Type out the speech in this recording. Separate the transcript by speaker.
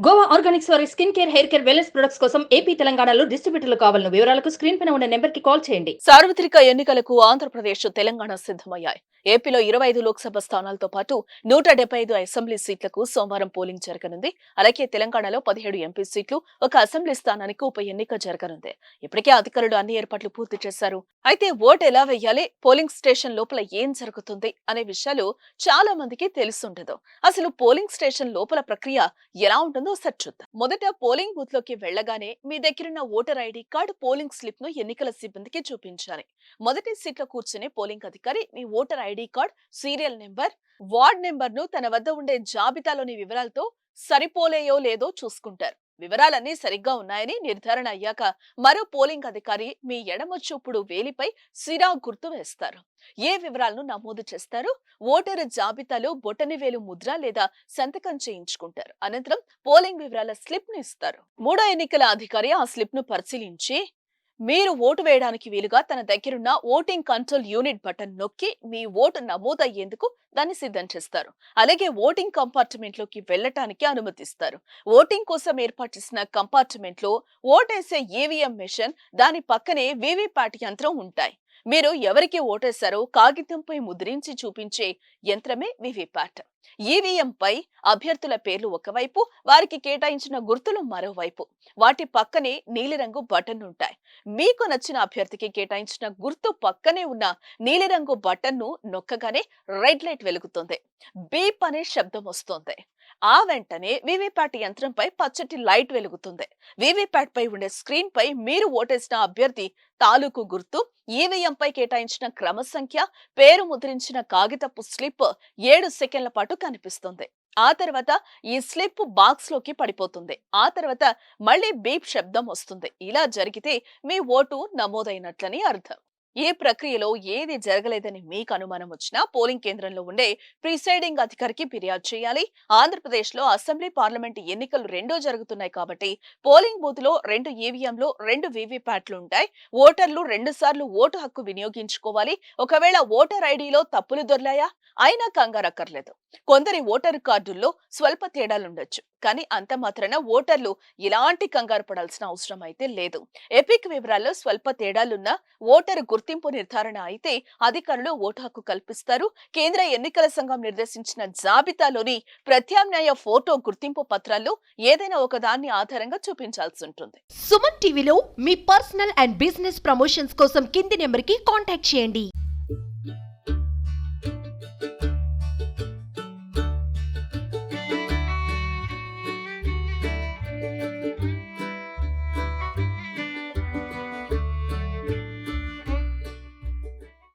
Speaker 1: Goa Organics వారి skin care, hair care, wellness products కోసం AP, తెలంగాణలో డిస్ట్రిబ్యూటర్లు కావాలను వివరాలకు స్క్రీన్ పైన ఉన్న నెంబర్కి కాల్ చేయండి.
Speaker 2: సార్వత్రిక ఎన్నికలకు ఆంధ్రప్రదేశ్, తెలంగాణ సిద్ధమయ్యాయి. ఏపీలో 25 లోక్సభ స్థానాలతో పాటు 175 అసెంబ్లీ సీట్లకు సోమవారం పోలింగ్ జరగనుంది. అలాగే తెలంగాణలో 17 ఎంపీ సీట్లు, ఒక అసెంబ్లీ స్థానానికి ఉప ఎన్నిక జరగనుంది. ఇప్పటికే అధికారులు అన్ని ఏర్పాట్లు పూర్తి చేశారు. అయితే ఓటు ఎలా వేయాలి, పోలింగ్ స్టేషన్ లోపల ఏం జరుగుతుంది అనే విషయాలు చాలా మందికి తెలుసుండదు. అసలు పోలింగ్ స్టేషన్ లోపల ప్రక్రియ ఎలా ఉంటుందో ఒకసారి చూద్దాం. మొదట పోలింగ్ బూత్ లోకి వెళ్లగానే మీ దగ్గరున్న voter ID card, polling slip ను ఎన్నికల సిబ్బందికి చూపించాలి. మొదటి సీట్లో కూర్చునే పోలింగ్ అధికారి మీ voter ID card, serial number, ward number ను తన వద్ద ఉండే జాబితాలోని వివరాలతో సరిపోలేయో లేదో చూసుకుంటారు. వివరాలన్నీ సరిగ్గా ఉన్నాయని నిర్ధారణ అయ్యాక మరో పోలింగ్ అధికారి మీ ఎడమ చూపుడు వేలిపై సిరా గుర్తు వేస్తారు. ఏ వివరాలను నమోదు చేస్తారు? ఓటరు జాబితాలో బొటనవేలు ముద్ర లేదా సంతకం చేయించుకుంటారు. అనంతరం పోలింగ్ వివరాల స్లిప్ ను ఇస్తారు. మూడో ఎన్నికల అధికారి ఆ స్లిప్ ను పరిశీలించి మీరు ఓటు వేయడానికి వీలుగా తన దగ్గరున్న ఓటింగ్ కంట్రోల్ యూనిట్ బటన్ నొక్కి మీ ఓటు నమోదయ్యేందుకు దాన్ని సిద్ధం చేస్తారు. అలాగే ఓటింగ్ కంపార్ట్మెంట్ లోకి వెళ్లటానికి అనుమతిస్తారు. ఓటింగ్ కోసం ఏర్పాటు చేసిన కంపార్ట్మెంట్ లో ఓటేసే ఈవీఎం మెషిన్, దాని పక్కనే వీవీప్యాట్ యంత్రం ఉంటాయి. మీరు ఎవరికి ఓటేశారో కాగితంపై ముద్రించి చూపించే యంత్రమే వీవీప్యాట్. ఈవీఎం పై అభ్యర్థుల పేర్లు ఒకవైపు, వారికి కేటాయించిన గుర్తులు మరోవైపు. వాటి పక్కనే నీలిరంగు బటన్ ఉంటాయి. మీకు నచ్చిన అభ్యర్థికి కేటాయించిన గుర్తు పక్కనే ఉన్న నీలిరంగు బటన్ ను నొక్కగానే రెడ్ లైట్ వెలుగుతుంది. బీప్ అనే శబ్దం వస్తుంది. ఆ వెంటనే వీవీప్యాట్ యంత్రంపై పచ్చటి లైట్ వెలుగుతుంది. వీవీప్యాట్ పై ఉండే స్క్రీన్ పై మీరు ఓటేసిన అభ్యర్థి తాలూకు గుర్తు, ఈవీఎం పై కేటాయించిన క్రమ సంఖ్య, పేరు ముద్రించిన కాగితపు స్లిప్ 7 సెకండ్ల పాటు కనిపిస్తుంది. ఆ తర్వాత ఈ స్లిప్ బాక్స్ లోకి పడిపోతుంది. ఆ తర్వాత మళ్ళీ బీప్ శబ్దం వస్తుంది. ఇలా జరిగితే మీ ఓటు నమోదైనట్లని అర్థం. ఈ ప్రక్రియలో ఏది జరగలేదని మీకు అనుమానం వచ్చినా పోలింగ్ కేంద్రంలో ఉండే ప్రిసైడింగ్ అధికారికి ఫిర్యాదు చేయాలి. ఆంధ్రప్రదేశ్ లో అసెంబ్లీ, పార్లమెంట్ ఎన్నికలు రెండూ జరుగుతున్నాయి కాబట్టి పోలింగ్ బూత్ లో 2 ఈవీఎంలు, 2 వీవీప్యాట్లు ఉంటాయి. ఓటర్లు 2 సార్లు ఓటు హక్కు వినియోగించుకోవాలి. ఒకవేళ ఓటర్ ఐడిలో తప్పులు దొర్లాయా అయినా కంగారక్కర్లేదు. కొందరి ఓటర్ కార్డుల్లో స్వల్ప తేడాలుండొచ్చు, కానీ అంత మాత్రాన ఓటర్లు ఇలాంటి కంగారు పడాల్సిన అవసరం అయితే లేదు. ఎపిక్ వివరాల్లో స్వల్ప తేడాలున్నా ఓటరు గుర్తింపు నిర్ధారణ అయితే అధికారులు ఓటు హక్కు కల్పిస్తారు. కేంద్ర ఎన్నికల సంఘం నిర్దేశించిన జాబితాలోని ప్రత్యామ్నాయ ఫోటో గుర్తింపు పత్రాల్లో ఏదైనా ఒకదాన్ని ఆధారంగా చూపించాల్సి ఉంటుంది.
Speaker 3: సుమన్ టీవీలో మీ పర్సనల్ అండ్ బిజినెస్ ప్రమోషన్స్ కోసం కింది నెంబర్కి కాంటాక్ట్ చేయండి.